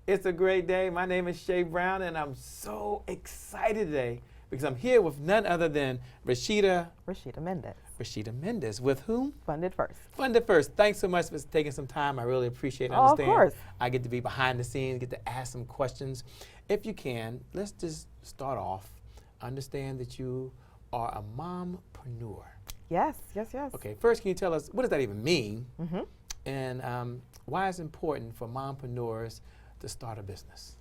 It's a great day. My name is Shay Brown, and I'm so excited today because I'm here with none other than Rashida Mendez. Rashida Mendez, with whom? Funded First. Funded First. Thanks so much for taking some time. I really appreciate it. Oh, of course. I get to be behind the scenes, get to ask some questions. If you can, let's just start off. Understand that you are a mompreneur. Yes. Okay, first, can you tell us, what does that even mean? Mm-hmm. And why it's important for mompreneurs to start a business?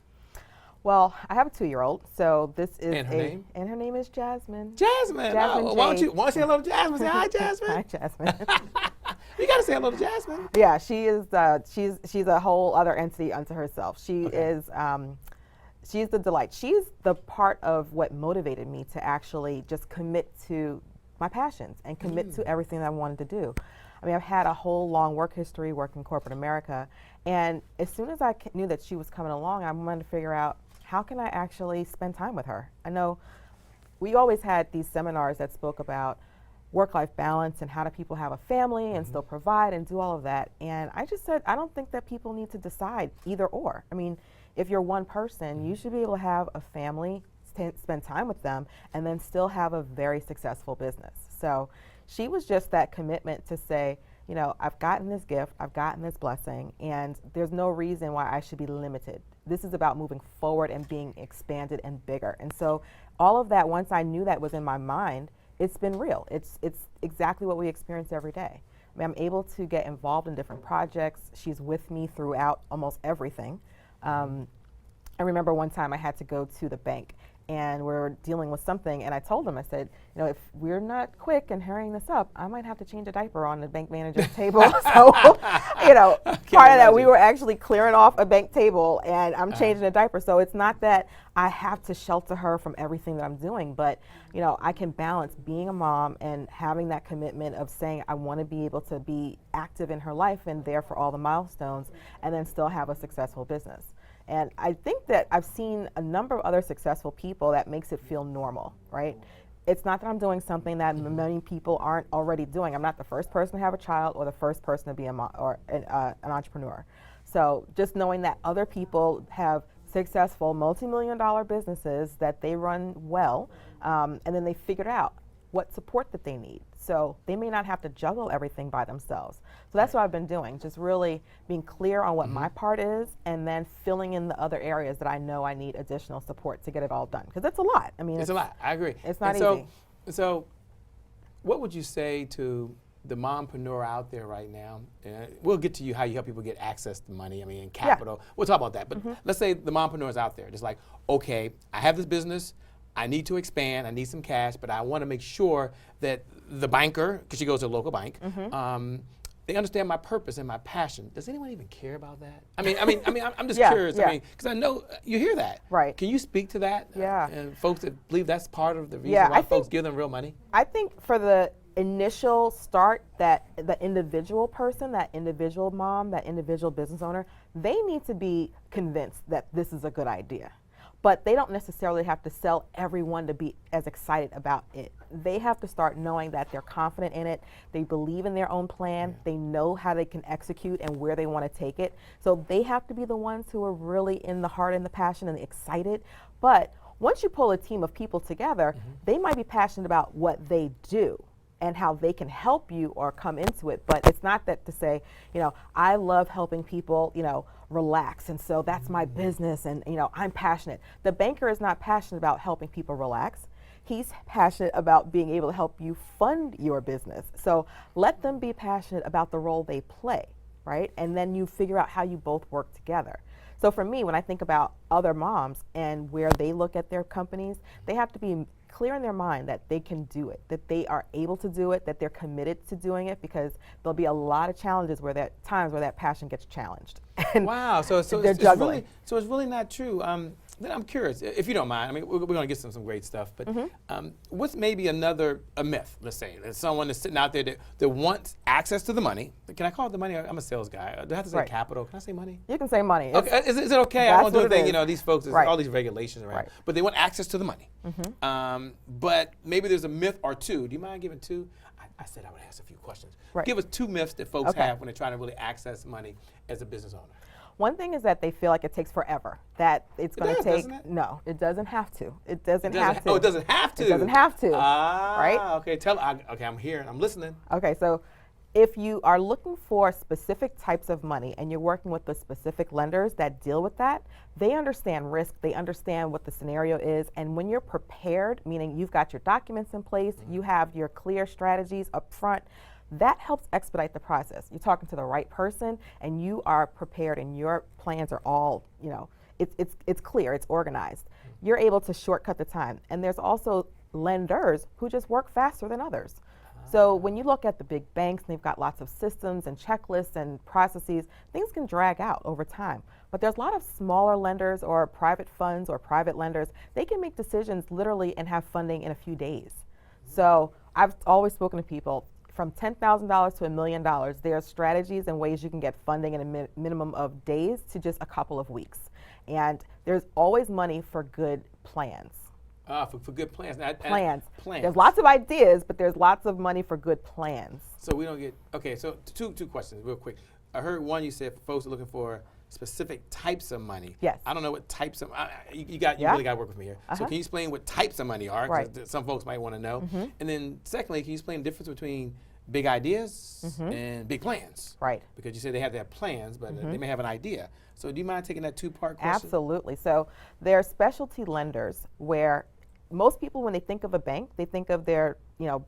Well, I have a 2-year-old, so this is And her name? And her name is Jasmine. Jasmine. Jasmine Oh, why Jade. don't you say hello to Jasmine? Say hi, Jasmine. Hi, Jasmine. You got to say hello to Jasmine. Yeah, she is. She's a whole other entity unto herself. She is. She's the delight. She's the part of what motivated me to actually just commit to my passions and commit to everything that I wanted to do. I mean, I've had a whole long work history working in corporate America, and as soon as I knew that she was coming along, I wanted to figure out how can I actually spend time with her. I know we always had these seminars that spoke about work-life balance and how do people have a family and still provide and do all of that. And I just said, I don't think that people need to decide either or. I mean, if you're one person, you should be able to have a family, spend time with them, and then still have a very successful business. So she was just that commitment to say, you know, I've gotten this gift, I've gotten this blessing, and there's no reason why I should be limited. This is about moving forward and being expanded and bigger. And so all of that, once I knew that was in my mind, it's been real. It's exactly what we experience every day. I mean, I'm able to get involved in different projects. She's with me throughout almost everything. I remember one time I had to go to the bank and we're dealing with something, and I told them, I said, you know, if we're not quick in hurrying this up, I might have to change a diaper on the bank manager's table. So, you know, part of that, we were actually clearing off a bank table, and I'm changing a diaper. So it's not that I have to shelter her from everything that I'm doing, but, you know, I can balance being a mom and having that commitment of saying I want to be able to be active in her life and there for all the milestones, and then still have a successful business. And I think that I've seen a number of other successful people that makes it feel normal, right? It's not that I'm doing something that many people aren't already doing. I'm not the first person to have a child or the first person to be an entrepreneur. So just knowing that other people have successful multi-million-dollar businesses that they run well, and then they figured out what support that they need. So they may not have to juggle everything by themselves. So that's what I've been doing, just really being clear on what my part is, and then filling in the other areas that I know I need additional support to get it all done. Because it's a lot. I mean, it's a lot. I agree. It's not easy. So what would you say to the mompreneur out there right now? We'll get to how you help people get access to money, and capital. We'll talk about that. But let's say the mompreneur is out there, just like, okay, I have this business, I need to expand, I need some cash, but I want to make sure that the banker, because she goes to a local bank, they understand my purpose and my passion. Does anyone even care about that? I'm just curious. Because I know you hear that. Right. Can you speak to that? Yeah. And folks that believe that's part of the reason why folks give them real money? I think for the initial start, that the individual person, that individual mom, that individual business owner, they need to be convinced that this is a good idea. But they don't necessarily have to sell everyone to be as excited about it. They have to start knowing that they're confident in it, they believe in their own plan, they know how they can execute and where they want to take it. So they have to be the ones who are really in the heart and the passion and the excited. But once you pull a team of people together, they might be passionate about what they do and how they can help you or come into it. But it's not that to say, you know, I love helping people, you know, relax, and so that's my business, and, you know, I'm passionate. The banker is not passionate about helping people relax. He's passionate about being able to help you fund your business. So let them be passionate about the role they play, right? And then you figure out how you both work together. So for me, when I think about other moms and where they look at their companies, they have to be clear in their mind that they can do it, that they are able to do it, that they're committed to doing it, because there'll be a lot of challenges where times where that passion gets challenged. Wow, so it's really not true. Then I'm curious, if you don't mind. I mean, we're going to get some great stuff, but Mm-hmm. What's maybe a myth? Let's say that someone is sitting out there that wants access to the money. Can I call it the money? I'm a sales guy. Do I have to say Right. capital? Can I say money? You can say money. Okay, is it okay? I that's don't do what it anything. is. You know, these folks, there's Right. all these regulations around, Right. Mm-hmm. but they want access to the money. But maybe there's a myth or two. Do you mind giving two? I said I would ask a few questions. Right. Give us two myths that folks Okay. have when they're trying to really access money as a business owner. One thing is that they feel like it takes forever. That it's going to does, take. doesn't it? No, it doesn't have to. It doesn't It have to. Oh, it doesn't have to. It doesn't have to. Ah, okay. Okay, I'm here. I'm listening. Okay, so if you are looking for specific types of money and you're working with the specific lenders that deal with that, they understand risk, they understand what the scenario is, and when you're prepared, meaning you've got your documents in place, you have your clear strategies up front, that helps expedite the process. You're talking to the right person and you are prepared and your plans are all, it's clear, it's organized. You're able to shortcut the time. And there's also lenders who just work faster than others. So when you look at the big banks, they've got lots of systems and checklists and processes, things can drag out over time. But there's a lot of smaller lenders or private funds or private lenders, they can make decisions literally and have funding in a few days. So I've always spoken to people, from $10,000 to $1 million, there are strategies and ways you can get funding in a minimum of days to just a couple of weeks. And there's always money for good plans. For good plans. Now, Plans. Plans. There's lots of ideas, but there's lots of money for good plans. So we don't get, okay, so two questions real quick. I heard one, you said folks are looking for specific types of money. Yes. I don't know what types of, you Yeah. really got to work with me here. So can you explain what types of money are? 'Cause Right. some folks might want to know. And then secondly, can you explain the difference between big ideas and big plans? Right. Because you said they have to have plans, but they may have an idea. So do you mind taking that two-part question? Absolutely. So there are specialty lenders where most people, when they think of a bank, they think of their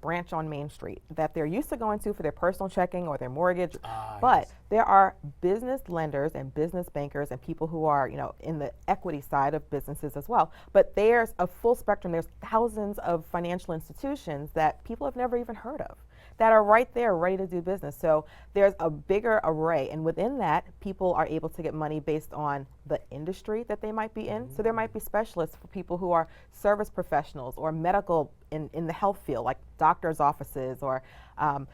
branch on Main Street that they're used to going to for their personal checking or their mortgage. But Yes. there are business lenders and business bankers and people who are in the equity side of businesses as well. But there's a full spectrum. There's thousands of financial institutions that people have never even heard of that are right there ready to do business. So there's a bigger array, and within that, people are able to get money based on the industry that they might be in. So there might be specialists for people who are service professionals or medical in the health field, like doctors' offices or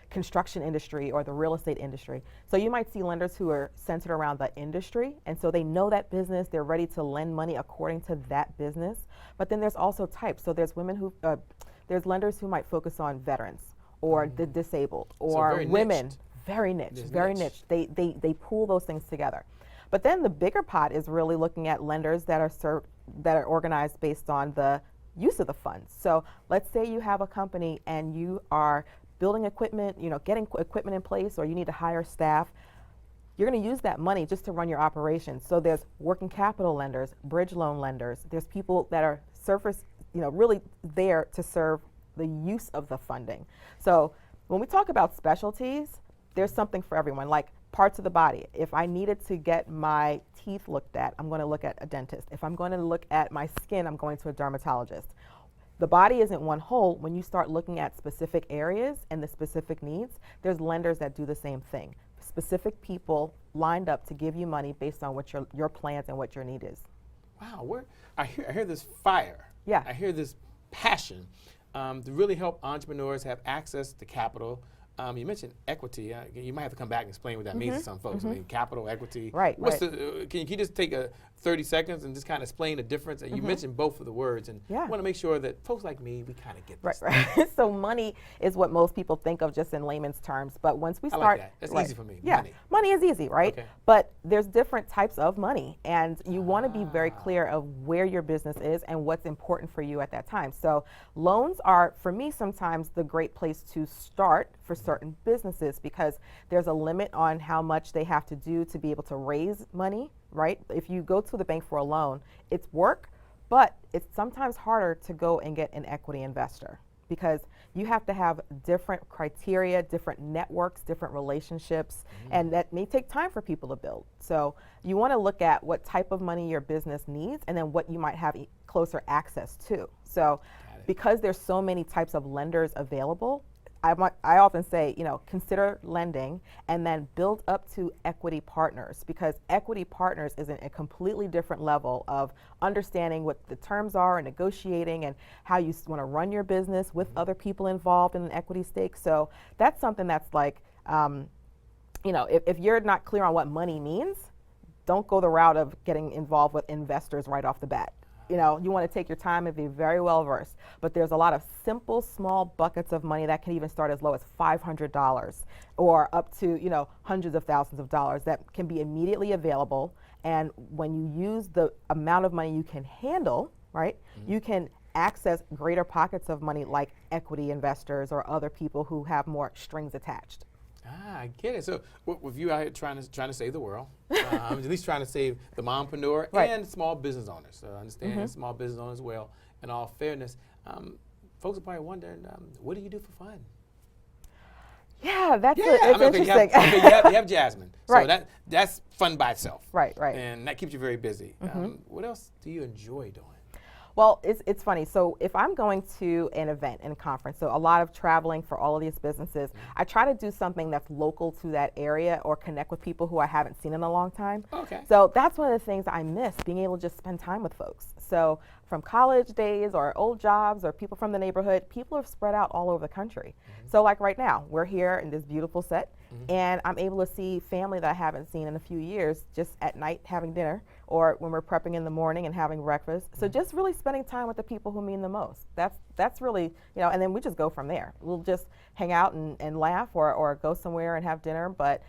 construction industry or the real estate industry. So you might see lenders who are centered around the industry, and so they know that business, they're ready to lend money according to that business. But then there's also types. So there's there's lenders who might focus on veterans or the disabled or very women. niched. Very niche, There's very niche. niche. They pool those things together. But then the bigger pot is really looking at lenders that are organized based on the use of the funds. So let's say you have a company and you are building equipment, getting equipment in place, or you need to hire staff. You're going to use that money just to run your operation. So there's working capital lenders, bridge loan lenders. There's people that are really there to serve the use of the funding. So when we talk about specialties, there's something for everyone, like parts of the body. If I needed to get my teeth looked at, I'm going to look at a dentist. If I'm going to look at my skin, I'm going to a dermatologist. The body isn't one whole. When you start looking at specific areas and the specific needs, there's lenders that do the same thing. Specific people lined up to give you money based on what your plans and what your need is. Wow, I hear this fire. Yeah. I hear this passion to really help entrepreneurs have access to capital. You mentioned equity. You might have to come back and explain what that means to some folks. I mean, capital, equity. Right, What's right. Can you just take 30 seconds and just kind of explain the difference? You mentioned both of the words, and Yeah. I want to make sure that folks like me, we kind of get this. Right. So money is what most people think of just in layman's terms. But once we I like start, that. That's right. easy for me. Yeah, money is easy, right? Okay. But there's different types of money, and you want to be very clear of where your business is and what's important for you at that time. So loans are, for me, sometimes the great place to start for certain businesses because there's a limit on how much they have to do to be able to raise money, right? If you go to the bank for a loan, it's work, but it's sometimes harder to go and get an equity investor because you have to have different criteria, different networks, different relationships, and that may take time for people to build. So you want to look at what type of money your business needs and then what you might have closer access to. So because there's so many types of lenders available, I often say, consider lending and then build up to equity partners, because equity partners is a completely different level of understanding what the terms are and negotiating and how you want to run your business with other people involved in an equity stake. So that's something that's like, if you're not clear on what money means, don't go the route of getting involved with investors right off the bat. You want to take your time and be very well versed. But there's a lot of simple, small buckets of money that can even start as low as $500 or up to, hundreds of thousands of dollars that can be immediately available. And when you use the amount of money you can handle, right, you can access greater pockets of money like equity investors or other people who have more strings attached. I get it. So, with you out here trying to save the world, at least trying to save the mompreneur and small business owners. So, I understand small business owners as well. In all fairness, folks are probably wondering, what do you do for fun? Yeah, it's interesting. You have Jasmine. So Right. that's fun by itself. Right. And that keeps you very busy. What else do you enjoy doing? Well, it's funny. So if I'm going to an event and a conference, so a lot of traveling for all of these businesses, I try to do something that's local to that area or connect with people who I haven't seen in a long time. Okay. So that's one of the things I miss, being able to just spend time with folks. So from college days or old jobs or people from the neighborhood, people are spread out all over the country. So like right now, we're here in this beautiful set, and I'm able to see family that I haven't seen in a few years just at night having dinner, or when we're prepping in the morning and having breakfast. So just really spending time with the people who mean the most. That's really, and then we just go from there. We'll just hang out and laugh or go somewhere and have dinner, but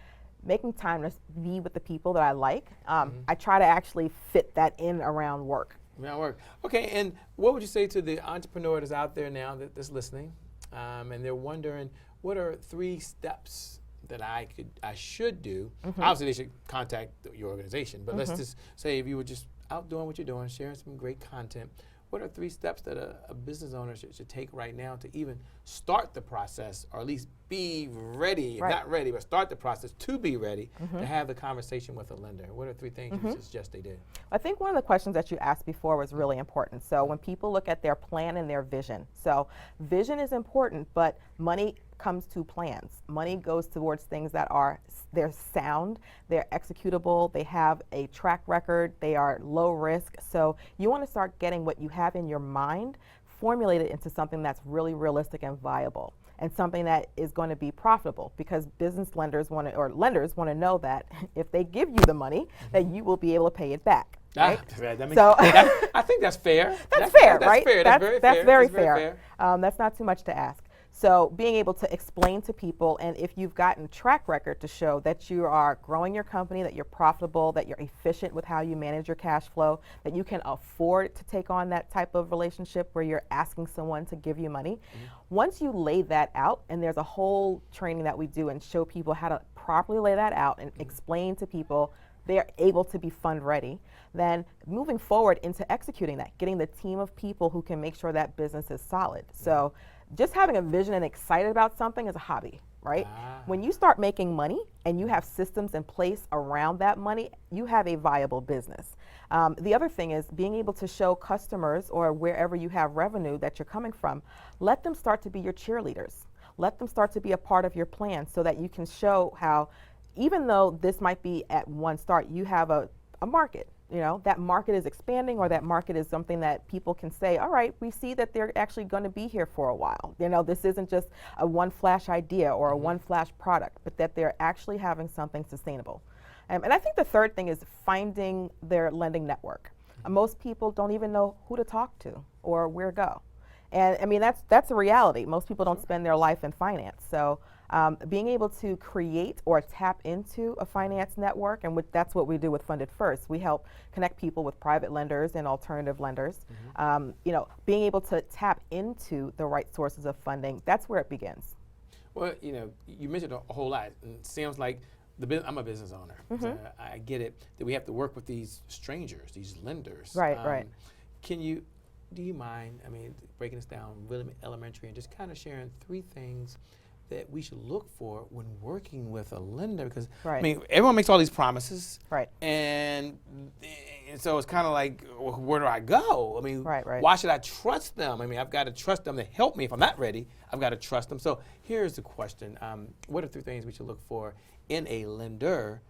making time to be with the people that I like, I try to actually fit that in around work. Around work. Okay, and what would you say to the entrepreneur that's out there now that's listening, and they're wondering, what are 3 steps that I should do? Obviously, they should contact your organization, but let's just say if you were just out doing what you're doing, sharing some great content, what are 3 steps that a business owner should take right now to even start the process, or at least be ready, if not ready, but start the process to be ready to have the conversation with a lender? What are 3 things you suggest they do? I think one of the questions that you asked before was really important. So when people look at their plan and their vision, so vision is important, but money comes to plans. Money goes towards things that they're sound, they're executable, they have a track record, they are low risk. So you want to start getting what you have in your mind formulated into something that's really realistic and viable, and something that is going to be profitable, because business lenders lenders want to know that if they give you the money, that you will be able to pay it back. Right? I think that's fair. That's fair, that's right? Fair. That's very fair. That's not too much to ask. So being able to explain to people, and if you've gotten track record to show that you are growing your company, that you're profitable, that you're efficient with how you manage your cash flow, that you can afford to take on that type of relationship where you're asking someone to give you money. Once you lay that out, and there's a whole training that we do and show people how to properly lay that out and explain to people they're able to be fund ready, then moving forward into executing that, getting the team of people who can make sure that business is solid. So just having a vision and excited about something is a hobby, right? When you start making money and you have systems in place around that money, you have a viable business. The other thing is being able to show customers or wherever you have revenue that you're coming from, let them start to be your cheerleaders. Let them start to be a part of your plan, so that you can show how, even though this might be at one start, you have a market. That market is expanding, or that market is something that people can say, all right, we see that they're actually going to be here for a while. This isn't just a one flash idea or a one flash product, but that they're actually having something sustainable. And I think the third thing is finding their lending network. Most people don't even know who to talk to or where to go. And I mean, that's a reality. Most people don't spend their life in finance. So being able to create or tap into a finance network, and that's what we do with Funded First. We help connect people with private lenders and alternative lenders. Being able to tap into the right sources of funding, that's where it begins. Well, you mentioned a whole lot. And it sounds like I'm a business owner. So I get it that we have to work with these strangers, these lenders. Right. Do you mind, breaking this down really elementary and just kind of sharing 3 things that we should look for when working with a lender? Because everyone makes all these promises, right? And And so it's kind of like, well, where do I go? I mean, Right. why should I trust them? I mean, I've got to trust them to help me. If I'm not ready, I've got to trust them. So here's the question. What are 3 things we should look for in a lender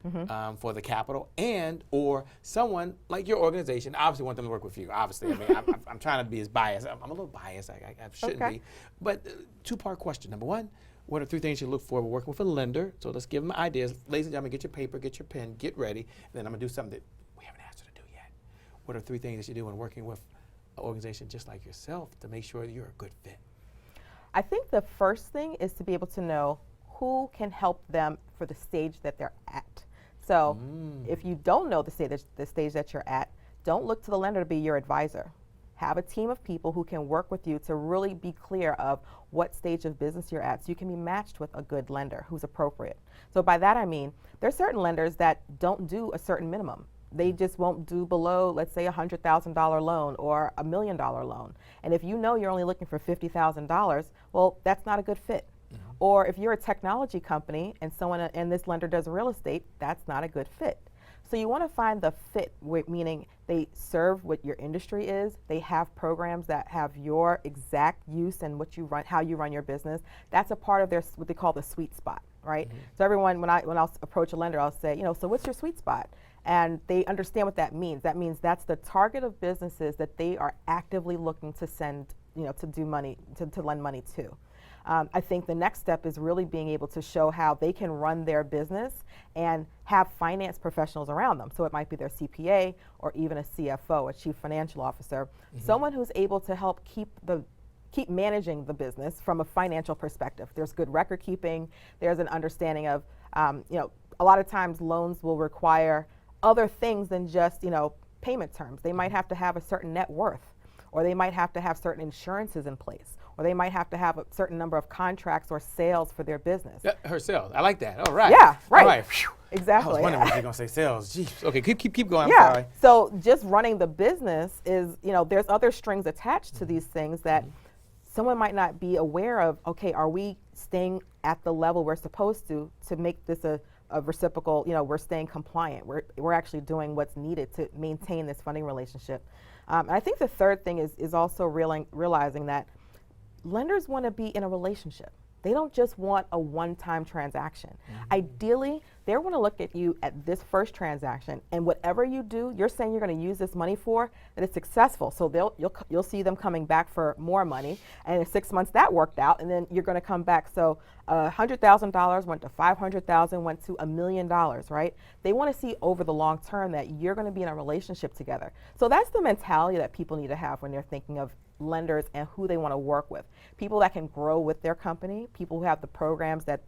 for the capital, and or someone like your organization? Obviously want them to work with you. Obviously, I mean, I'm trying to be as biased. I'm a little biased. I shouldn't be. But 2-part question. Number 1, what are 3 things you look for when working with a lender? So let's give them ideas. Ladies and gentlemen, get your paper, get your pen, get ready. And then I'm going to do something that we haven't asked her to do yet. What are 3 things that you do when working with an organization just like yourself to make sure that you're a good fit? I think the first thing is to be able to know who can help them for the stage that they're at. So if you don't know the stage that you're at, don't look to the lender to be your advisor. Have a team of people who can work with you to really be clear of what stage of business you're at, so you can be matched with a good lender who's appropriate. So by that I mean, there are certain lenders that don't do a certain minimum. They just won't do below, let's say, $100,000 loan or $1 million loan. And if you know you're only looking for $50,000, well, that's not a good fit. Or if you're a technology company and this lender does real estate, that's not a good fit. So you want to find the fit, meaning they serve what your industry is. They have programs that have your exact use and what you run, how you run your business. That's a part of what they call the sweet spot, right? So everyone, when I'll approach a lender, I'll say, so what's your sweet spot? And they understand what that means. That means that's the target of businesses that they are actively looking to send, to do money, to lend money to. I think the next step is really being able to show how they can run their business and have finance professionals around them. So it might be their CPA or even a CFO, a chief financial officer, someone who's able to help keep managing the business from a financial perspective. There's good record keeping. There's an understanding of, a lot of times loans will require other things than just, payment terms. They might have to have a certain net worth, or they might have to have certain insurances in place, or they might have to have a certain number of contracts or sales for their business. Her sales. I like that. All right. Yeah, right. All right. Exactly. I was wondering if you're going to say sales. Jeez. Okay, keep going. I'm Yeah. sorry. So just running the business is, there's other strings attached to these things that someone might not be aware of. Okay, are we staying at the level we're supposed to make this a reciprocal, we're staying compliant. We're actually doing what's needed to maintain this funding relationship. And I think the third thing is also realizing that lenders want to be in a relationship. They don't just want a one-time transaction. Ideally, they want to look at you at this first transaction, and whatever you do, you're saying you're going to use this money for, that it's successful. So you'll see them coming back for more money, and in 6 months that worked out, and then you're going to come back. So $100,000 went to $500,000, went to $1 million, right? They want to see over the long term that you're going to be in a relationship together. So that's the mentality that people need to have when they're thinking of lenders and who they want to work with. People that can grow with their company, people who have the programs that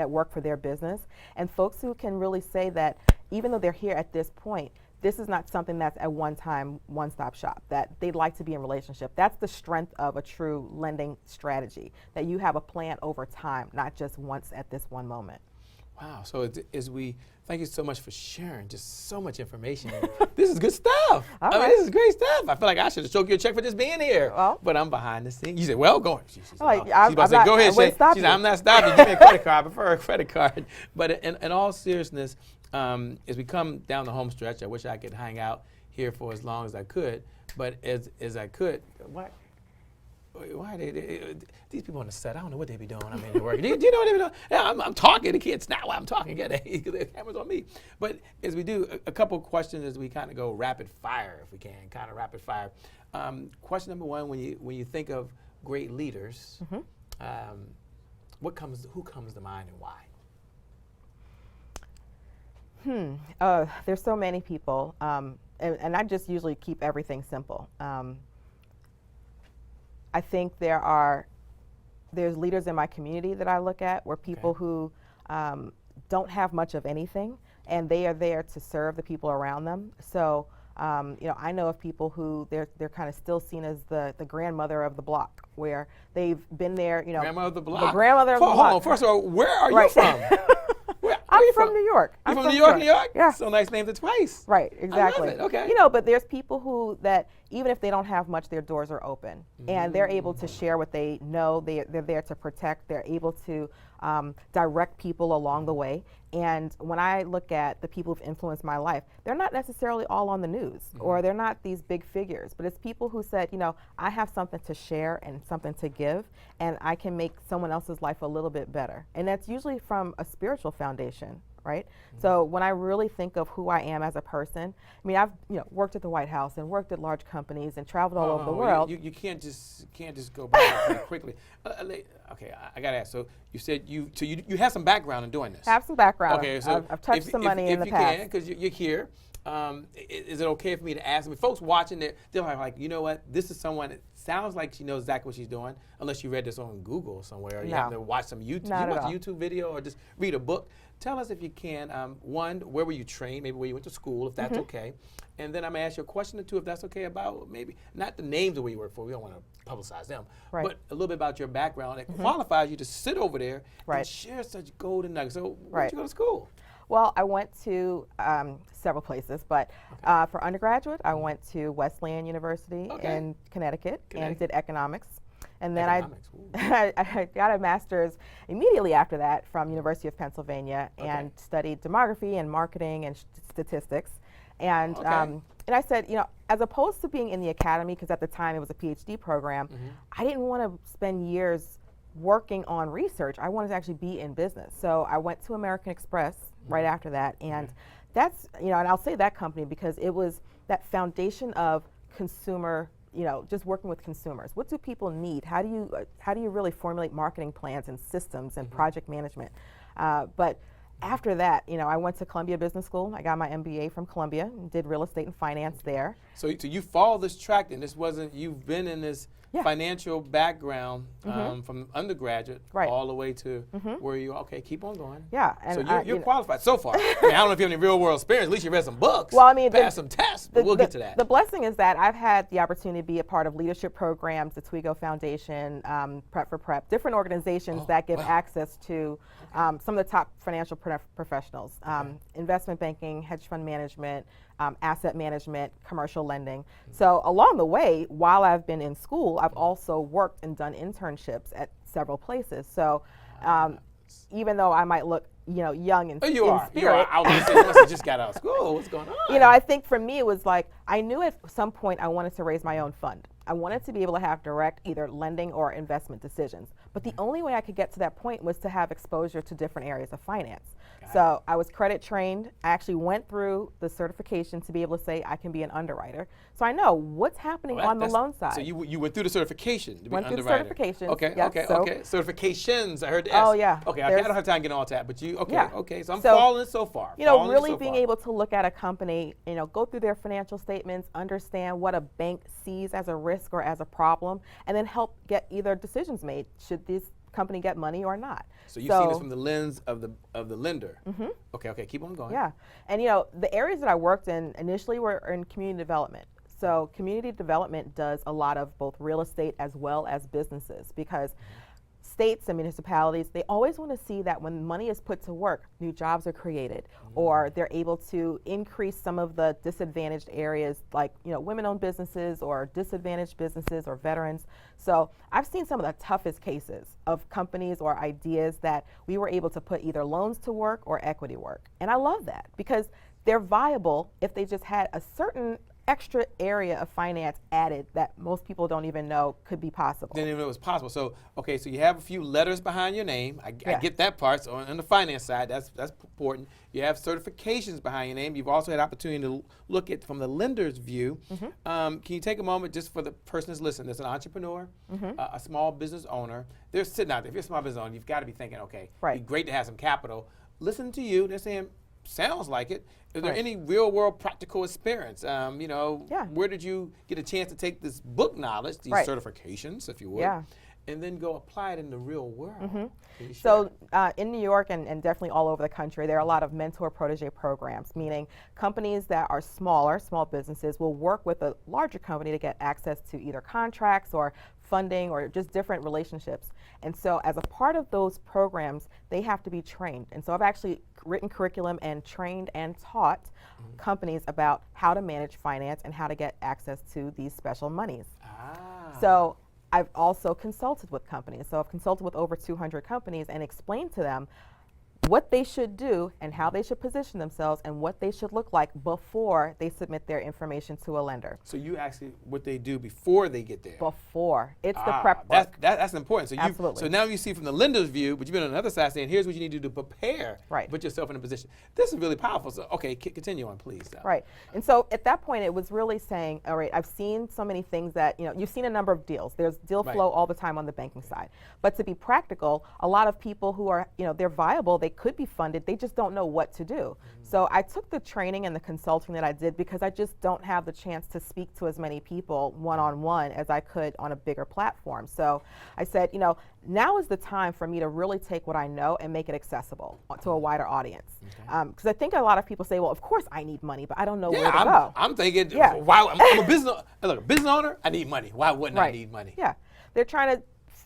work for their business, and folks who can really say that even though they're here at this point, this is not something that's a one-time, one-stop shop, that they'd like to be in a relationship. That's the strength of a true lending strategy, that you have a plan over time, not just once at this one moment. Wow. So thank you so much for sharing just so much information. This is good stuff. This is great stuff. I feel like I should have choked you a check for just being here. Well, but I'm behind the scenes. You said, well, go ahead. She's like, about to say, go ahead, Shay. She said, I'm not stopping. Give me a credit card. I prefer a credit card. But in all seriousness, as we come down the home stretch, I wish I could hang out here for as long as I could. But as I could, why are these people on the set? I don't know what they be doing. I mean, they're working. Do you know what they be doing? Yeah, I'm talking. The kids not while I'm talking. Yeah, the camera's on me. But as we do, a couple questions as we kind of go rapid fire, if we can, kind of rapid fire. Question number 1: when you think of great leaders, who comes to mind and why? There's so many people, and I just usually keep everything simple. I think there's leaders in my community that I look at, where people who don't have much of anything, and they are there to serve the people around them. So I know of people who they're kind of still seen as the grandmother of the block, where they've been there. Grandmother of the block. The grandmother of the block. Hold on. First of all, where are you from? I'm from New York. You're from New York? Yeah. So nice named it twice. Right, exactly. I love it. Okay. But there's people who that even if they don't have much, their doors are open. And they're able to share what they know. They're there to protect. They're able to direct people along the way. And when I look at the people who've influenced my life, they're not necessarily all on the news, or they're not these big figures, but it's people who said, you know, I have something to share and something to give, and I can make someone else's life a little bit better. And that's usually from a spiritual foundation, right? So when I really think of who I am as a person, I mean, I've worked at the White House and worked at large companies and traveled all over the world. You can't just go by that pretty quickly. Okay, I gotta ask. So you said you have some background in doing this. Have some background. Okay, so I've touched some money in the past. If you can, because you're here, is it okay for me to ask? I mean, folks watching it, they're like, you know what? This is someone that sounds like she knows exactly what she's doing, unless you read this on Google somewhere, or you have to watch some YouTube. Not you at watch all. a YouTube video or just read a book. Tell us if you can, one, where were you trained, maybe where you went to school, if that's okay. And then I'm going to ask you a question or two, if that's okay, about maybe, not the names of where you work for, we don't want to publicize them, Right. but a little bit about your background that qualifies you to sit over there Right. and share such golden nuggets. So where Right. did you go to school? Well, I went to several places, but for undergraduate, I went to Wesleyan University in Connecticut and did economics. And then Economics, I got a master's immediately after that from University of Pennsylvania and studied demography and marketing and statistics. And and I said, you know, as opposed to being in the academy, because at the time it was a PhD program, I didn't want to spend years working on research. I wanted to actually be in business. So I went to American Express right after that, and that's, you know, and I'll say that company because it was that foundation of consumer, you know, just working with consumers. What do people need? How do you really formulate marketing plans and systems and project management? But after that, you know, I went to Columbia Business School. I got my MBA from Columbia and did real estate and finance there. So you follow this track, and this wasn't, you've been in this financial background from undergraduate all the way to where you are. Okay, keep on going. Yeah. And so you're qualified so far. I mean, I don't know if you have any real world experience. At least you read some books. Well, I mean, passed some tests, but we'll get to that. The blessing is that I've had the opportunity to be a part of leadership programs, the Twigo Foundation, Prep for Prep, different organizations that give access to some of the top financial professionals, investment banking, hedge fund management, asset management, commercial lending. So along the way, while I've been in school, I've also worked and done internships at several places. So even though I might look, you know, young and you are. I was going to say, once you just got out of school, what's going on? You know, I think for me it was like, I knew at some point I wanted to raise my own fund. I wanted to be able to have direct either lending or investment decisions. But the only way I could get to that point was to have exposure to different areas of finance. So I was credit trained. I actually went through the certification to be able to say I can be an underwriter. So I know what's happening on the loan side. So you went through the certification to be an Went through the underwriter. certifications. Okay, yes, okay. Certifications. I heard the S. Oh, yeah. Okay, I don't have time to get all that, but you, okay. So I'm following so far. You know, really being able to look at a company, you know, go through their financial statements, understand what a bank sees as a risk or as a problem, and then help get either decisions made. Should this company get money or not? So you've seen this from the lens of the lender. Okay, keep on going. Yeah, and you know, the areas that I worked in initially were in community development. So community development does a lot of both real estate as well as businesses, because states and municipalities, they always want to see that when money is put to work, new jobs are created, or they're able to increase some of the disadvantaged areas, like, you know, women-owned businesses or disadvantaged businesses or veterans. So I've seen some of the toughest cases of companies or ideas that we were able to put either loans to work or equity work. And I love that because they're viable if they just had a certain extra area of finance added that most people don't even know could be possible. Didn't even know it was possible. So, okay, so you have a few letters behind your name. I get that part. So on the finance side, that's important. You have certifications behind your name. You've also had opportunity to look at from the lender's view. Can you take a moment just for the person that's listening? There's an entrepreneur, a small business owner. They're sitting out there. If you're a small business owner, you've got to be thinking, okay, it'd be great to have some capital. Listen to you. They're saying, sounds like it. Is there any real world practical experience? Where did you get a chance to take this book knowledge, these certifications, if you would, and then go apply it in the real world. Can you share? So in New York and definitely all over the country, there are a lot of mentor protege programs, meaning companies that are smaller, small businesses will work with a larger company to get access to either contracts or funding or just different relationships. And so as a part of those programs, they have to be trained. And so I've actually written curriculum and trained and taught companies about how to manage finance and how to get access to these special monies. So I've also consulted with companies. So I've consulted with over 200 companies and explained to them what they should do and how they should position themselves and what they should look like before they submit their information to a lender. So you actually what they do before they get there. Before. It's the prep work. That's important. So Absolutely. So now you see from the lender's view, but you've been on the other side saying, here's what you need to do to prepare, Right. put yourself in a position. This is really powerful. So okay, continue on, please. Right. And so at that point, it was really saying, all right, I've seen so many things that, you've seen a number of deals. There's deal Right. flow all the time on the banking side. But to be practical, a lot of people who are, they're viable, they could be funded, they just don't know what to do. So I took the training and the consulting that I did because I just don't have the chance to speak to as many people one-on-one as I could on a bigger platform. So I said, now is the time for me to really take what I know and make it accessible to a wider audience. Because I think a lot of people say, well, of course I need money, but I don't know where to go. I'm thinking, Yeah. why? I'm a business. Look, a business owner. I need money. Why wouldn't I Right. need money? Yeah, they're trying to,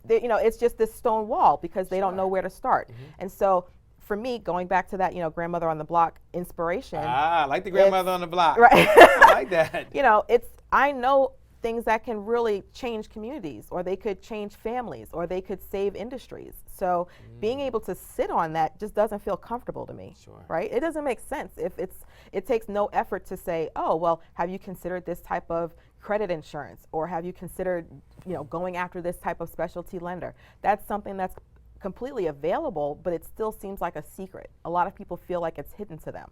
it's just this stone wall because they don't know where to start. And so for me, going back to that, grandmother on the block inspiration. I like the grandmother on the block. Right. I like that. I know things that can really change communities, or they could change families, or they could save industries. So being able to sit on that just doesn't feel comfortable to me. Sure. Right? It doesn't make sense if it takes no effort to say, oh, well, have you considered this type of credit insurance, or have you considered, going after this type of specialty lender? That's something that's completely available, but it still seems like a secret. A lot of people feel like it's hidden to them.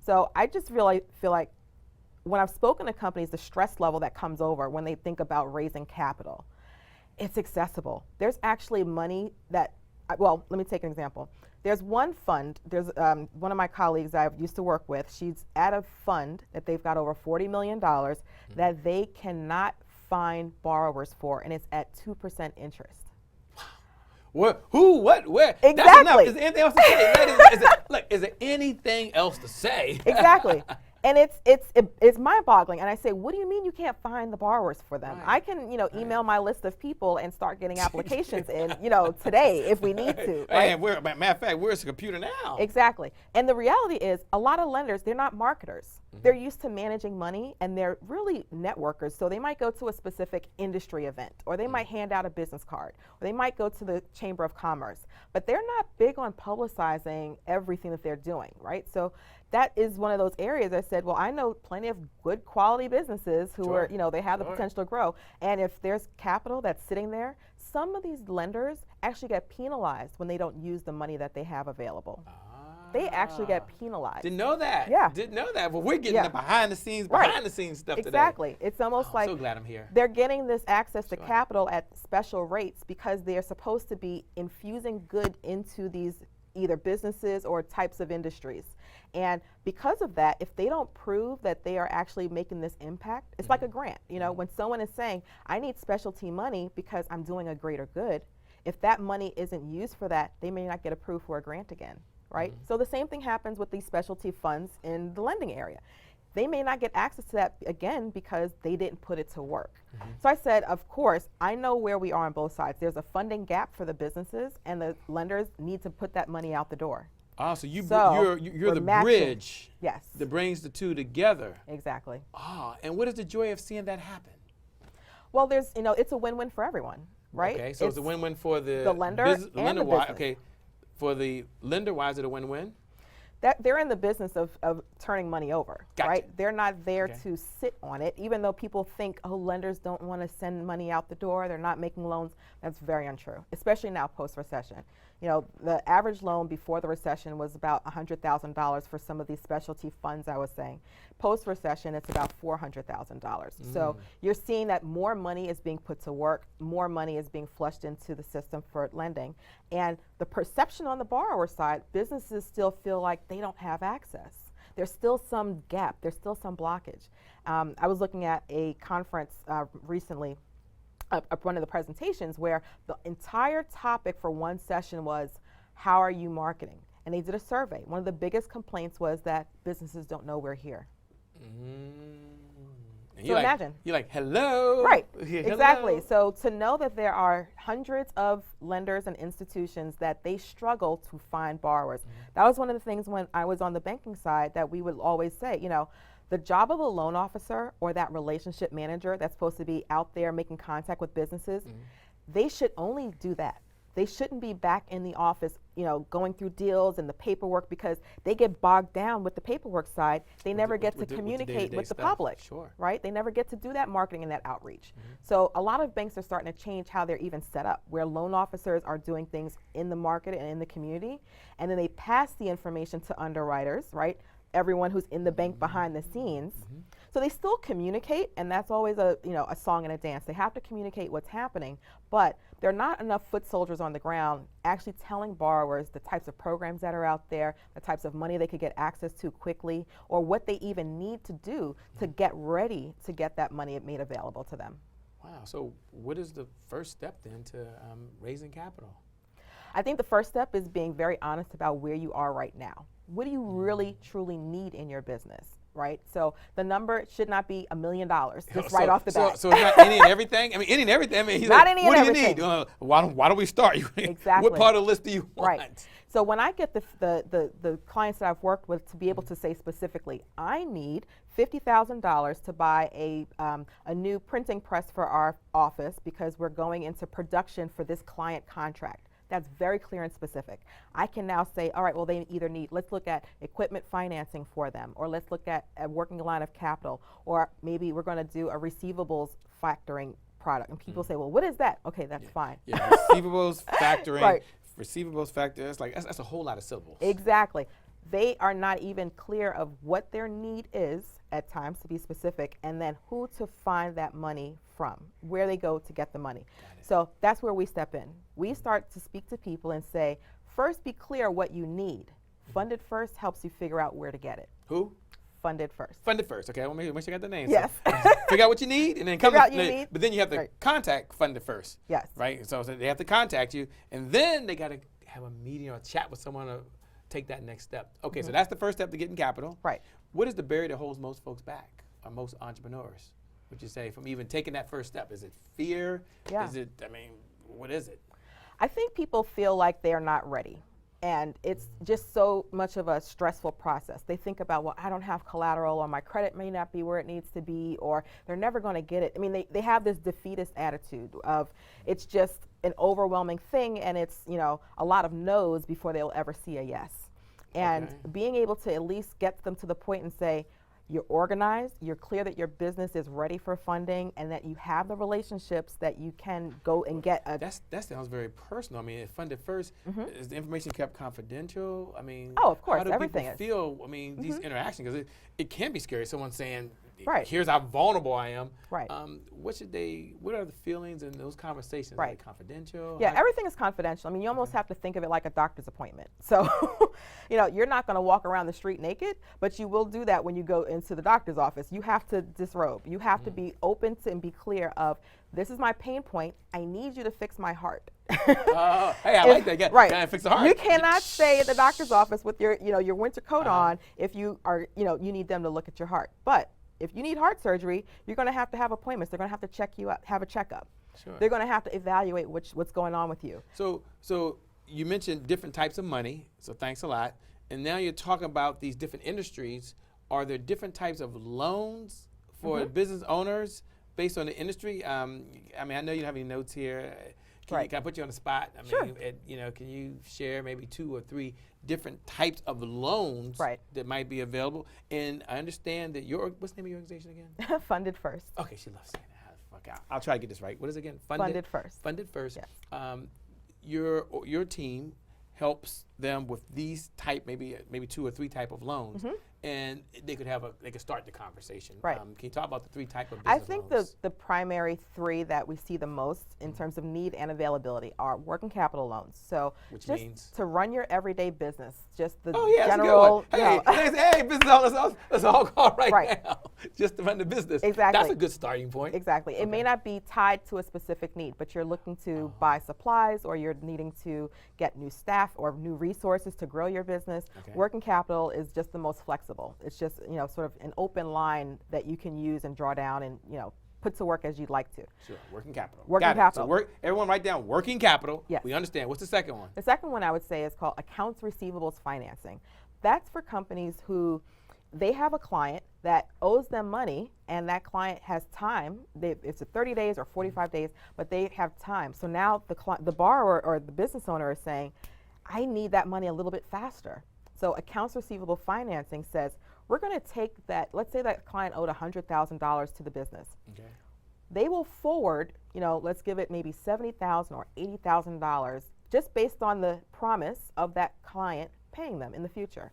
So I just really feel like when I've spoken to companies, the stress level that comes over when they think about raising capital, it's accessible. There's actually money that, well, let me take an example. There's one fund, there's one of my colleagues I used to work with, she's at a fund that they've got over $40 million that they cannot find borrowers for, and it's at 2% interest. What? Who? What? Where? Exactly. That's enough. Is there anything else to say? Is there anything else to say? Exactly. And it's mind-boggling. And I say, what do you mean you can't find the borrowers for them? Right. I can, email my list of people and start getting applications in, today if we need to. Right? And matter of fact, where's the computer now? Exactly. And the reality is, a lot of lenders, they're not marketers. They're used to managing money, and they're really networkers. So they might go to a specific industry event, or they might hand out a business card, or they might go to the Chamber of Commerce. But they're not big on publicizing everything that they're doing, right? So that is one of those areas I said, well, I know plenty of good quality businesses who Sure. are, they have the potential to grow. And if there's capital that's sitting there, some of these lenders actually get penalized when they don't use the money that they have available. They actually get penalized. Didn't know that. Yeah. Didn't know that. Well, we're getting Yeah. the behind the scenes stuff today. Exactly. It's almost like I'm so glad I'm here. they're getting this access to Sure. capital at special rates because they're supposed to be infusing good into these either businesses or types of industries. And because of that, if they don't prove that they are actually making this impact, it's like a grant. When someone is saying, I need specialty money because I'm doing a greater good, if that money isn't used for that, they may not get approved for a grant again. Right? So the same thing happens with these specialty funds in the lending area. They may not get access to that again because they didn't put it to work. So I said, of course, I know where we are on both sides. There's a funding gap for the businesses, and the lenders need to put that money out the door. So you're we're the matching. bridge Yes. that brings the two together. Exactly. And what is the joy of seeing that happen? Well, there's, it's a win-win for everyone, right? Okay, so it's a win-win for the lender and the business. Okay, for the lender, why is it a win-win? That they're in the business of turning money over, Gotcha. right? They're not there Okay. to sit on it, even though people think, oh, lenders don't want to send money out the door. They're not making loans. That's very untrue, especially now post-recession. The average loan before the recession was about $100,000 for some of these specialty funds I was saying. Post-recession, it's about $400,000. So you're seeing that more money is being put to work, more money is being flushed into the system for lending. And the perception on the borrower side, businesses still feel like they don't have access. There's still some gap, there's still some blockage. I was looking at a conference recently one of the presentations where the entire topic for one session was, how are you marketing? And they did a survey. One of the biggest complaints was that businesses don't know we're here. So imagine. You're like, hello. Right, Hello. exactly. So to know that there are hundreds of lenders and institutions that they struggle to find borrowers. That was one of the things when I was on the banking side that we would always say, the job of a loan officer or that relationship manager that's supposed to be out there making contact with businesses, they should only do that. They shouldn't be back in the office, going through deals and the paperwork, because they get bogged down with the paperwork side. They never get to communicate with the public, right? They never get to do that marketing and that outreach. So a lot of banks are starting to change how they're even set up, where loan officers are doing things in the market and in the community, and then they pass the information to underwriters, right? Everyone who's in the bank behind the scenes. So they still communicate, and that's always a song and a dance. They have to communicate what's happening, but there are not enough foot soldiers on the ground actually telling borrowers the types of programs that are out there, the types of money they could get access to quickly, or what they even need to do to get ready to get that money made available to them. Wow. So what is the first step then to raising capital? I think the first step is being very honest about where you are right now. What do you really, truly need in your business, right? So the number should not be $1 million just right off the bat. So it's not any and everything? I mean, any and everything. I mean, he's not like, any and what do everything. you need? Why don't we start? Exactly. What part of the list do you want? Right. So when I get the clients that I've worked with to be able to say specifically, I need $50,000 to buy a new printing press for our office because we're going into production for this client contract. That's very clear and specific. I can now say, all right, well, they either need, let's look at equipment financing for them, or let's look at a working line of capital, or maybe we're going to do a receivables factoring product. And people say, well, what is that? Okay, that's fine. Yeah, receivables factoring, Right. Receivables factor. That's a whole lot of syllables. Exactly. They are not even clear of what their need is at times, to be specific, and then who to find that money from, where they go to get the money. So that's where we step in. We start to speak to people and say, first be clear what you need. Funded First helps you figure out where to get it. Who? Funded First. Funded First. Okay, I want to make sure I got the name. Yes. So, figure out what you need, and then come. Figure out what you need. But then you have to Right. contact Funded First. Yes. Right. So they have to contact you, and then they got to have a meeting or a chat with someone to take that next step. Okay, so that's the first step to getting capital. Right. What is the barrier that holds most folks back, or most entrepreneurs, would you say, from even taking that first step? Is it fear? Yeah. Is it, what is it? I think people feel like they're not ready. And it's just so much of a stressful process. They think about, well, I don't have collateral, or my credit may not be where it needs to be, or they're never going to get it. I mean, they have this defeatist attitude of it's just an overwhelming thing, and it's, a lot of no's before they'll ever see a yes. And being able to at least get them to the point and say, you're organized, you're clear that your business is ready for funding, and that you have the relationships that you can go and get a... That sounds very personal. I mean, if Funded First, is the information kept confidential? I mean, Oh, of course, how do everything people is. feel, these interactions? Because it can be scary. Someone saying, Right. here's how vulnerable I am. Right. What are the feelings in those conversations? Right. Are they confidential? Yeah, everything is confidential. I mean, you almost have to think of it like a doctor's appointment. So, you're not going to walk around the street naked, but you will do that when you go into the doctor's office. You have to disrobe. You have to be open to and be clear of, this is my pain point. I need you to fix my heart. Hey, I like that. Right. Gotta fix the heart. You cannot stay at the doctor's office with your winter coat on if you are, you need them to look at your heart. But if you need heart surgery, you're going to have appointments. They're going to have to check you up, have a checkup. Sure. They're going to have to evaluate what's going on with you. So you mentioned different types of money, so thanks a lot. And now you're talking about these different industries. Are there different types of loans for business owners based on the industry? I know you don't have any notes here. Can I put you on the spot? Sure. Can you share maybe 2 or 3 different types of loans that might be available? And I understand that what's the name of your organization again? Funded First. Okay, she loves saying that. Fuck, I'll try to get this right. What is it again? Funded First. Funded First. Yes. Your team helps them with these maybe 2 or 3 type of loans. and they could start the conversation. Right. Can you talk about the 3 type of I business think loans? the primary 3 that we see the most in terms of need and availability are working capital loans. So Which just means? to run your everyday business, just the Oh yeah, general. that's a good one. Hey, business owners, let's all call Right. now, just to run the business. Exactly. That's a good starting point. Exactly. It may Okay. not be tied to a specific need, but you're looking to buy supplies, or you're needing to get new staff or new resources to grow your business. Okay. Working capital is just the most flexible. It's just, sort of an open line that you can use and draw down and, put to work as you'd like to. Sure, working capital. Working Got it. capital. So everyone write down working capital. Yes. We understand. What's the second one? The second one I would say is called accounts receivables financing. That's for companies who they have a client that owes them money, and that client has time. It's a 30 days or 45 days, but they have time. So now the borrower or the business owner is saying, I need that money a little bit faster. So accounts receivable financing says, we're going to take that, let's say that client owed $100,000 to the business. Okay. They will forward, let's give it maybe $70,000 or $80,000 just based on the promise of that client paying them in the future.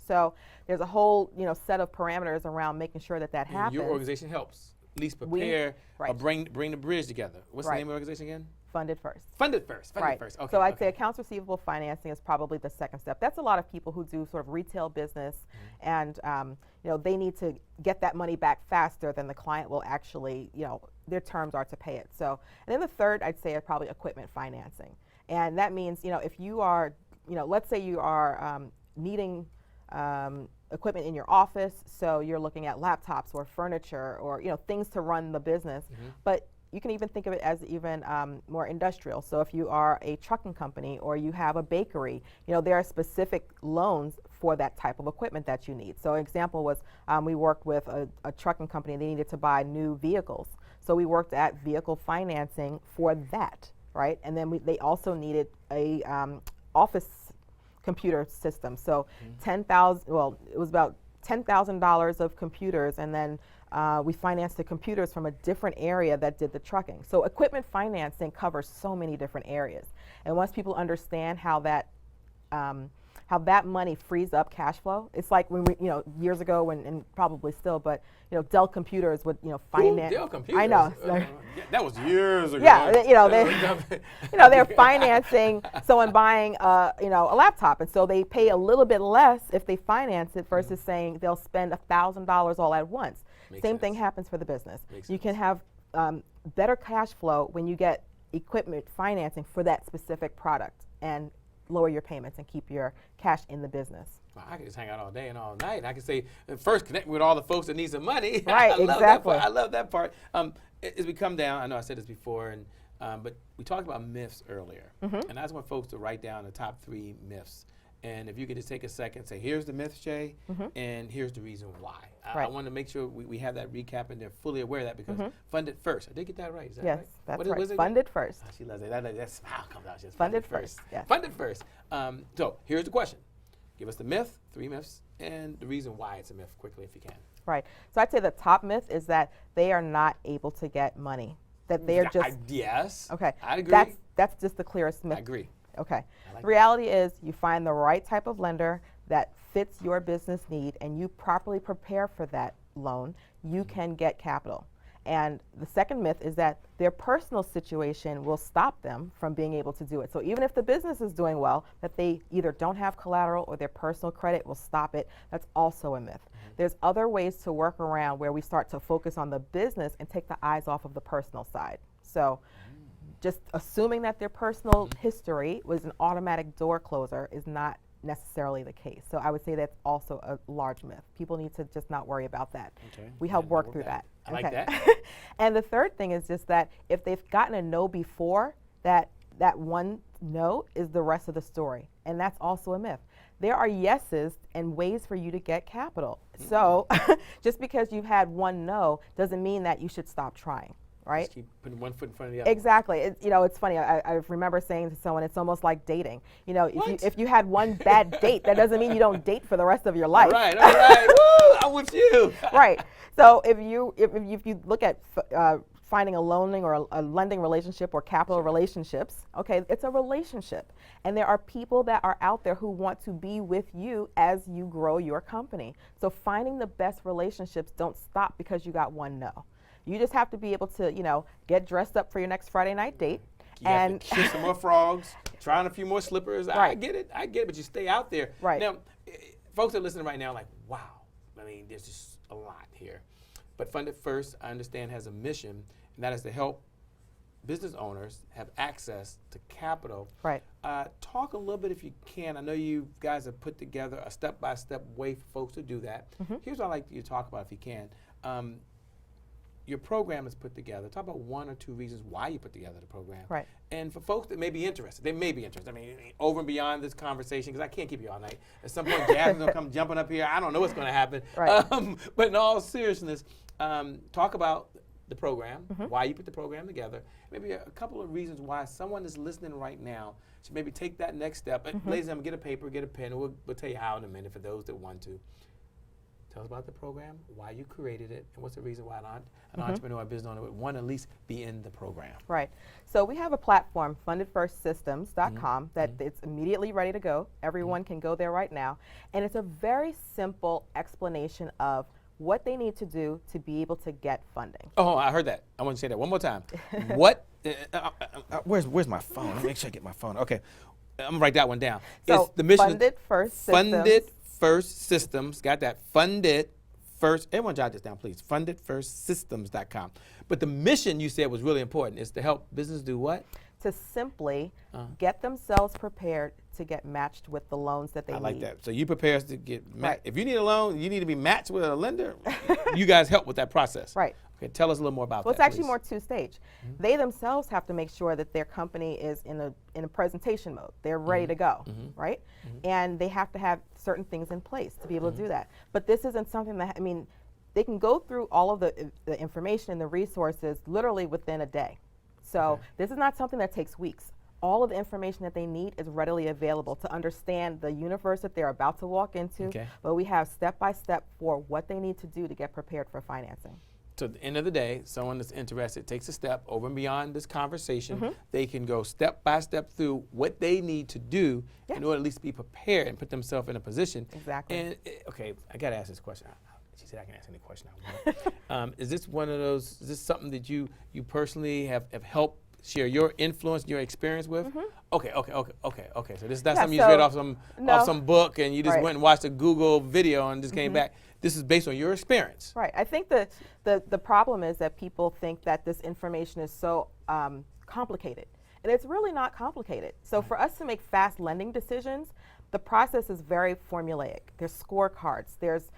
So there's a whole, set of parameters around making sure that And happens. your organization helps at least prepare or right. bring the bridge together. What's the Right. name of the organization again? Funded First. Funded First. Funded Right. First. Okay. So I'd okay. say accounts receivable financing is probably the second step. That's a lot of people who do sort of retail business, and they need to get that money back faster than the client will actually, their terms are to pay it. So, and then the third I'd say are probably equipment financing, and that means if you are, let's say you are needing equipment in your office, so you're looking at laptops or furniture or things to run the business, but you can even think of it as even more industrial. So if you are a trucking company or you have a bakery, there are specific loans for that type of equipment that you need. So an example was we worked with a trucking company. They needed to buy new vehicles. So we worked at vehicle financing for that, right? And then they also needed a office computer system. So it was about $10,000 of computers, and then we financed the computers from a different area that did the trucking. So equipment financing covers so many different areas. And once people understand how that money frees up cash flow, it's like when we, years ago, and probably still, but Dell Computers would, finance. Ooh, Dell Computers. I know. Yeah, that was years ago. Yeah, they're financing someone buying, a laptop, and so they pay a little bit less if they finance it versus saying they'll spend $1,000 all at once. Same thing happens for the business. You can have better cash flow when you get equipment financing for that specific product and lower your payments and keep your cash in the business. Well, I can just hang out all day and all night. And I can say, first, connect with all the folks that need some money. Right, I love exactly. That part. I love that part. As we come down, I know I said this before, but we talked about myths earlier. And I just want folks to write down the top 3 myths. And if you could just take a second and say, here's the myth, Shay, and here's the reason why. I want to make sure we have that recap and they're fully aware of that, because funded first. I did get that right. Is that Yes, right? that's What right. was it Funded first. Oh, she loves it. That smile comes out. She's Funded first, yes. Funded first. So here's the question. Give us the myth, 3 myths, and the reason why it's a myth quickly if you can. Right. So I'd say the top myth is that they are not able to get money. That they are just yes. okay. I agree. That's just the clearest myth. I agree. Okay. like The reality is you find the right type of lender that fits your business need and you properly prepare for that loan, you can get capital. And the second myth is that their personal situation will stop them from being able to do it. So even if the business is doing well, that they either don't have collateral or their personal credit will stop it, that's also a myth. There's other ways to work around where we start to focus on the business and take the eyes off of the personal side. So just assuming that their personal history was an automatic door closer is not necessarily the case. So I would say that's also a large myth. People need to just not worry about that. Okay. We help Yeah, work through that. I like that. And the third thing is just that if they've gotten a no before, that one no is the rest of the story. And that's also a myth. There are yeses and ways for you to get capital. So just because you've had one no doesn't mean that you should stop trying. Right? Just keep putting one foot in front of the other. Exactly. It's funny. I remember saying to someone, it's almost like dating. If you had one bad date, that doesn't mean you don't date for the rest of your life. All right. Woo, I'm with you. Right. So if you look at finding a loaning or a lending relationship or capital relationships. Okay, it's a relationship. And there are people that are out there who want to be with you as you grow your company. So finding the best relationships don't stop because you got one no. You just have to be able to, get dressed up for your next Friday night date. You have to kiss some more frogs, try on a few more slippers. Right. I get it, but you stay out there. Right. Now, folks are listening right now like, wow, I mean, there's just a lot here. But Funded First, I understand, has a mission, and that is to help business owners have access to capital. Right. Talk a little bit, if you can. I know you guys have put together a step-by-step way for folks to do that. Here's what I'd like you to talk about, if you can. Your program is put together. Talk about one or two reasons why you put together the program. Right. And for folks that may be interested, they may be interested. I mean, over and beyond this conversation, because I can't keep you all night. At some point, Jasmine's going to come jumping up here. I don't know what's going to happen. Right. But in all seriousness, talk about the program, why you put the program together, maybe a couple of reasons why someone is listening right now should maybe take that next step. Ladies and gentlemen, get a paper, get a pen. We'll tell you how in a minute for those that want to. Tell us about the program, why you created it, and what's the reason why an entrepreneur or business owner would want to at least be in the program. Right. So we have a platform, fundedfirstsystems.com, that it's immediately ready to go. Everyone can go there right now. And it's a very simple explanation of what they need to do to be able to get funding. Oh, I heard that. I want to say that one more time. What? Where's my phone? Let me make sure I get my phone. Okay. I'm going to write that one down. So it's the mission Funded First Systems. Funded First Systems, got that. Funded First, everyone jot this down, please. Fundedfirstsystems.com. But the mission you said was really important, is to help business do what? To simply get themselves prepared to get matched with the loans that they need. I like that. So you prepare us to get matched. Right. If you need a loan, you need to be matched with a lender. You guys help with that process. Right. Okay, tell us a little more about that. Well, it's actually please. more two-stage. They themselves have to make sure that their company is in a presentation mode. They're ready to go, right? And they have to have certain things in place to be able to do that. But this isn't something that, they can go through all of the information and the resources literally within a day. So this is not something that takes weeks. All of the information that they need is readily available to understand the universe that they're about to walk into. Okay. But we have step-by-step for what they need to do to get prepared for financing. So at the end of the day, someone that's interested takes a step over and beyond this conversation. They can go step by step through what they need to do in order to at least be prepared and put themselves in a position. Exactly. And okay, I got to ask this question. She said I can ask any question I want. Is this one of those? Is this something that you personally have helped share your influence, your experience with? Okay. So that's something you just read off some book, and you just went and watched a Google video and just came back. This is based on your experience. Right. I think the problem is that people think that this information is so complicated, and it's really not complicated. So for us to make fast lending decisions, the process is very formulaic. There's scorecards. There's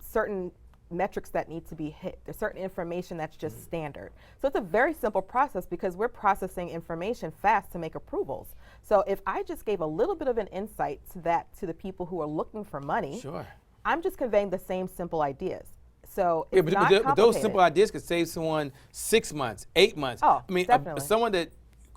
certain metrics that need to be hit. There's certain information that's just standard. So it's a very simple process because we're processing information fast to make approvals. So if I just gave a little bit of an insight to the people who are looking for money, I'm just conveying the same simple ideas. So it's not complicated. But those simple ideas could save someone 6 months, 8 months. Oh, definitely. Someone that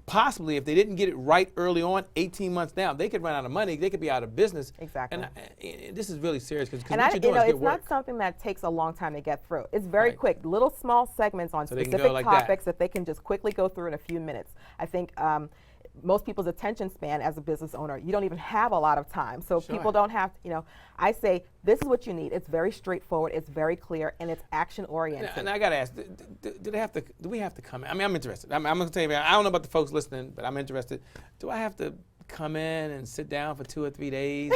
possibly, if they didn't get it right early on, 18 months down, they could run out of money. They could be out of business. Exactly. And this is really serious because what and you're doing is it's good work. not something that takes a long time to get through. It's very quick, little small segments on So they can specific go like topics that they can just quickly go through in a few minutes. I think most people's attention span as a business owner, you don't even have a lot of time. So people don't have, I say, this is what you need. It's very straightforward, it's very clear, and it's action oriented. And I got to ask, do we have to come in? I'm interested. I'm going to tell you, I don't know about the folks listening, but I'm interested. Do I have to come in and sit down for 2 or 3 days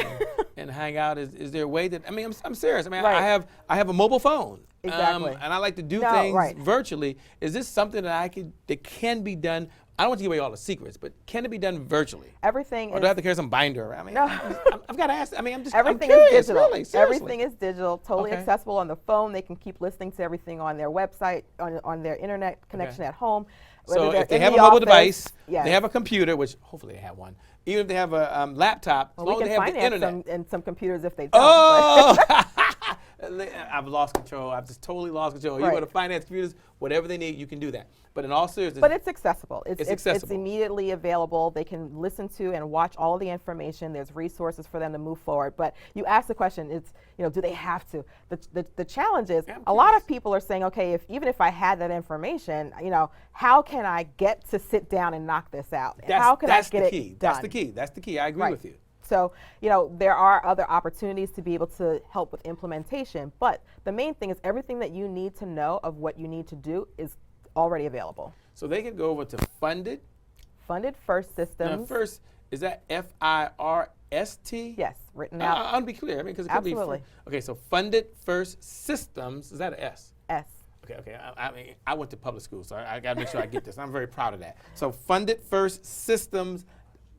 and hang out? Is there a way that, I'm serious. I have a mobile phone. Exactly. And I like to do things virtually. Is this something that can be done? I don't want to give away all the secrets, but can it be done virtually? Everything or do I have to carry some binder? I've got to ask. Everything I'm curious, is digital. really, seriously. Everything is digital, totally accessible on the phone. They can keep listening to everything on their website, on their internet connection at home. So if they have a mobile device, they have a computer, which hopefully they have one. Even if they have a laptop, as long as they have the internet. And some computers if they don't. Oh! I've lost control. I've just totally lost control. You Right. want to finance computers, whatever they need, you can do that. But in all seriousness, But it's accessible. It's accessible. It's immediately available. They can listen to and watch all the information. There's resources for them to move forward. But you ask the question, it's, do they have to? The challenge is Yeah, I'm a lot curious. of people are saying, okay, even if I had that information, how can I get to sit down and knock this out? How can I get the key. it done? That's the key. That's the key. I agree Right. with you. So, there are other opportunities to be able to help with implementation, but the main thing is everything that you need to know of what you need to do is already available. So they can go over to Funded. Funded First Now, Systems. first, is that FIRST? Yes, written out. I'll be clear. I mean, because it could be. Absolutely. Okay, so Funded First Systems. Is that an S? S. Okay. I mean, I went to public school, so I got to make sure I get this. I'm very proud of that. So Funded First Systems.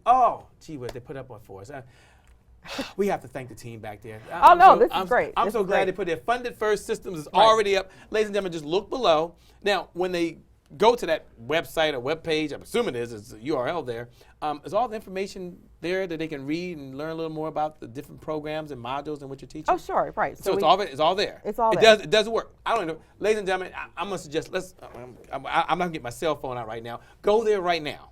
Oh, gee whiz, they put up one for us. We have to thank the team back there. This is great. I'm This so is glad great. they put their Funded First Systems is already up. Ladies and gentlemen, just look below. Now, when they go to that website or web page, I'm assuming it's a URL there, is all the information there that they can read and learn a little more about the different programs and modules in which you're teaching? Oh, sure, right. So it's all there. It's all it there. It does work. I don't know. Ladies and gentlemen, I'm going to suggest, I'm not going to get my cell phone out right now. Go there right now.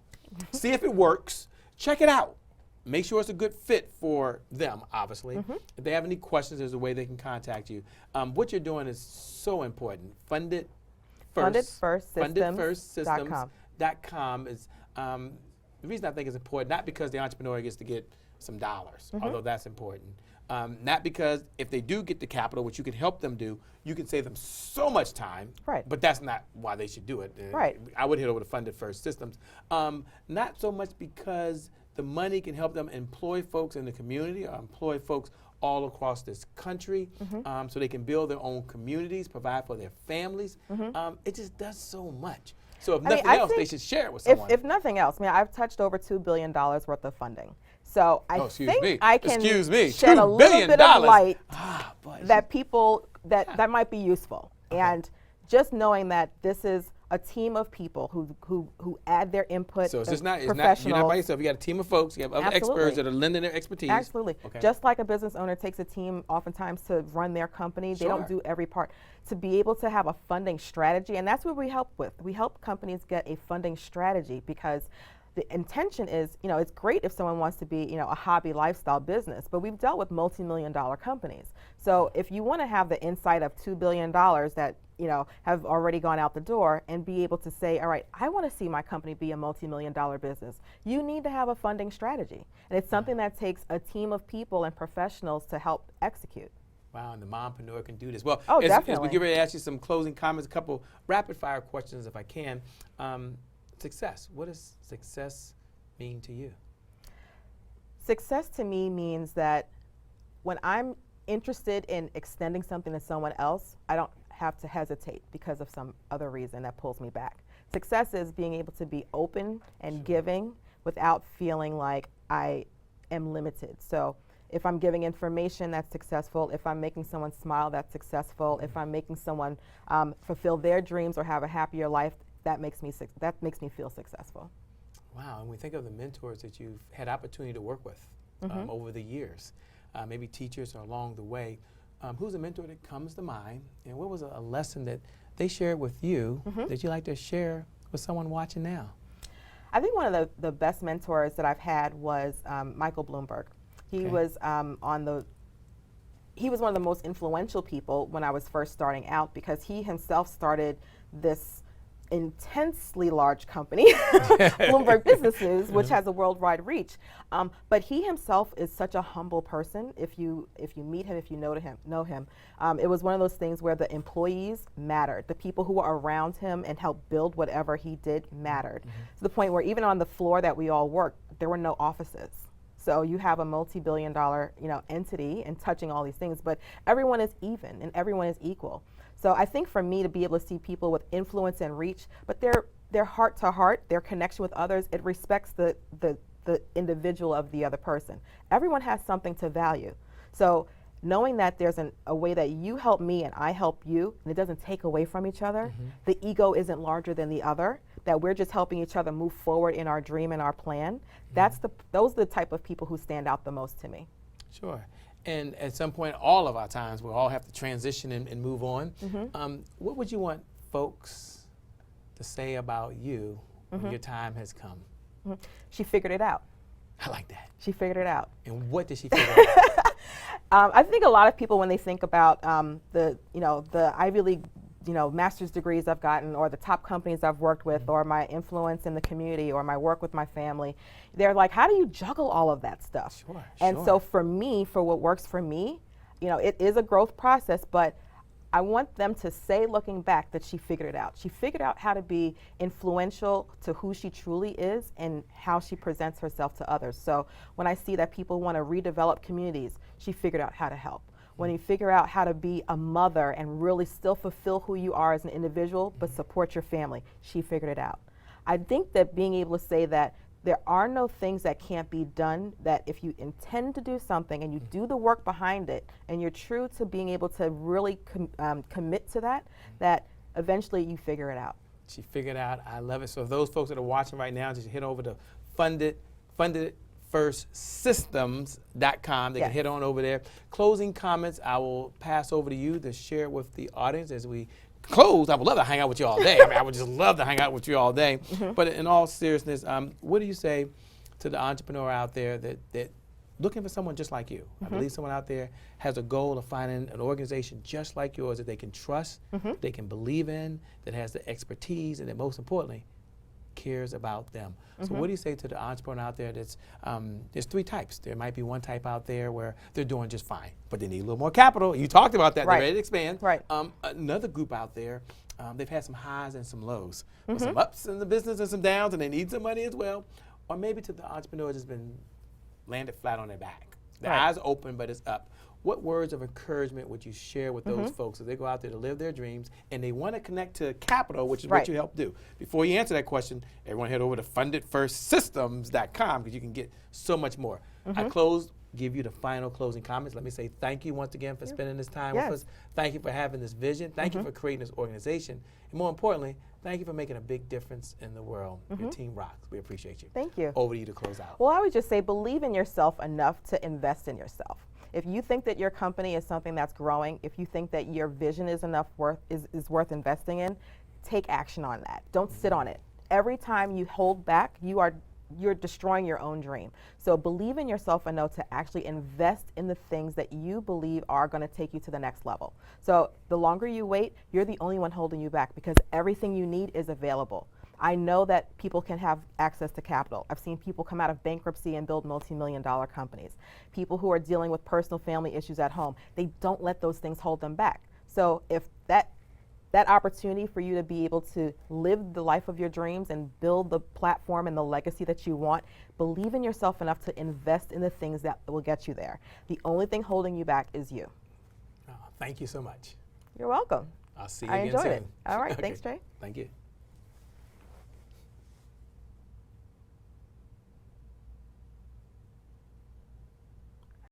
See if it works. Check it out. Make sure it's a good fit for them, obviously. If they have any questions, there's a way they can contact you. What you're doing is so important. Funded First Systems.com is the reason I think it's important, not because the entrepreneur gets to get some dollars, although that's important. Not because if they do get the capital, which you can help them do, you can save them so much time. Right. But that's not why they should do it. Right. I would head over to Funded First Systems. Not so much because the money can help them employ folks in the community or employ folks all across this country so they can build their own communities, provide for their families. It just does so much. So if nothing else, they should share it with someone. If nothing else, I've touched over $2 billion worth of funding. So I think I can shed a little bit of light that people that might be useful. Okay. And just knowing that this is a team of people who add their input. So it's just not, you're professionals. not by yourself. You got a team of folks. You have other experts that are lending their expertise. Absolutely. Okay. Just like a business owner takes a team oftentimes to run their company, they don't do every part. To be able to have a funding strategy, and that's what we help with. We help companies get a funding strategy because the intention is, it's great if someone wants to be, a hobby lifestyle business, but we've dealt with multi-million-dollar companies. So if you want to have the insight of $2 billion that, have already gone out the door and be able to say, all right, I want to see my company be a multi-million-dollar business, you need to have a funding strategy. And it's something that takes a team of people and professionals to help execute. Wow, and the mompreneur can do this. Well, definitely. As we get ready to ask you some closing comments, a couple rapid fire questions if I can. Success. What does success mean to you? Success to me means that when I'm interested in extending something to someone else, I don't have to hesitate because of some other reason that pulls me back. Success is being able to be open and giving without feeling like I am limited. So if I'm giving information, that's successful. If I'm making someone smile, that's successful. If I'm making someone fulfill their dreams or have a happier life, that makes me feel successful. Wow, and we think of the mentors that you've had opportunity to work with over the years, maybe teachers or along the way. Who's a mentor that comes to mind, and what was a lesson that they shared with you that you'd like to share with someone watching now? I think one of the best mentors that I've had was Michael Bloomberg. He was he was one of the most influential people when I was first starting out because he himself started this intensely large company, Bloomberg Business News, which has a worldwide reach. But he himself is such a humble person. If you meet him, if you know him, it was one of those things where the employees mattered. The people who were around him and helped build whatever he did mattered. To the point where even on the floor that we all worked, there were no offices. So you have a multi-billion-dollar, entity and touching all these things, but everyone is even and everyone is equal. So I think for me to be able to see people with influence and reach, but their heart to heart, their connection with others, it respects the individual of the other person. Everyone has something to value. So knowing that there's a way that you help me and I help you, and it doesn't take away from each other, the ego isn't larger than the other, that we're just helping each other move forward in our dream and our plan, those are the type of people who stand out the most to me. Sure. And at some point, all of our times, we'll all have to transition and move on. What would you want folks to say about you when your time has come? She figured it out. I like that. She figured it out. And what did she figure out? I think a lot of people, when they think about the Ivy League, master's degrees I've gotten, or the top companies I've worked with, or my influence in the community, or my work with my family, they're like, how do you juggle all of that stuff? Sure, and sure. so for me, for what works for me, it is a growth process, but I want them to say, looking back, that she figured it out. She figured out how to be influential to who she truly is and how she presents herself to others. So when I see that people want to redevelop communities, she figured out how to help. When you figure out how to be a mother and really still fulfill who you are as an individual, but support your family, she figured it out. I think that being able to say that there are no things that can't be done, that if you intend to do something and you do the work behind it, and you're true to being able to really commit to that, that eventually you figure it out. She figured out. I love it. So if those folks that are watching right now, just head over to fundedfirstsystems.com. They can head on over there. Closing comments, I will pass over to you to share with the audience as we close. I would love to hang out with you all day. I would just love to hang out with you all day. But in all seriousness, what do you say to the entrepreneur out there that looking for someone just like you? I believe someone out there has a goal of finding an organization just like yours that they can trust, they can believe in, that has the expertise, and that most importantly, cares about them. So what do you say to the entrepreneur out there that's, there's three types. There might be one type out there where they're doing just fine, but they need a little more capital. You talked about that, they're ready to expand. Right. Another group out there, they've had some highs and some lows, with some ups in the business and some downs, and they need some money as well. Or maybe to the entrepreneur that's been landed flat on their back. The eyes open, but it's up. What words of encouragement would you share with those folks as they go out there to live their dreams and they want to connect to capital, which is what you help do? Before you answer that question, everyone head over to fundedfirstsystems.com because you can get so much more. I give you the final closing comments. Let me say thank you once again for spending this time with us. Thank you for having this vision. Thank you for creating this organization. And more importantly, thank you for making a big difference in the world. Your team rocks. We appreciate you. Thank you. Over to you to close out. Well, I would just say believe in yourself enough to invest in yourself. If you think that your company is something that's growing, if you think that your vision is worth investing in, take action on that. Don't sit on it. Every time you hold back, you're destroying your own dream. So believe in yourself enough to actually invest in the things that you believe are going to take you to the next level. So the longer you wait, you're the only one holding you back because everything you need is available. I know that people can have access to capital. I've seen people come out of bankruptcy and build multi-million-dollar companies. People who are dealing with personal family issues at home, they don't let those things hold them back. So if that opportunity for you to be able to live the life of your dreams and build the platform and the legacy that you want, believe in yourself enough to invest in the things that will get you there. The only thing holding you back is you. Thank you so much. You're welcome. I'll see you again soon. I enjoyed it. All right, Okay. thanks, Jay. Thank you.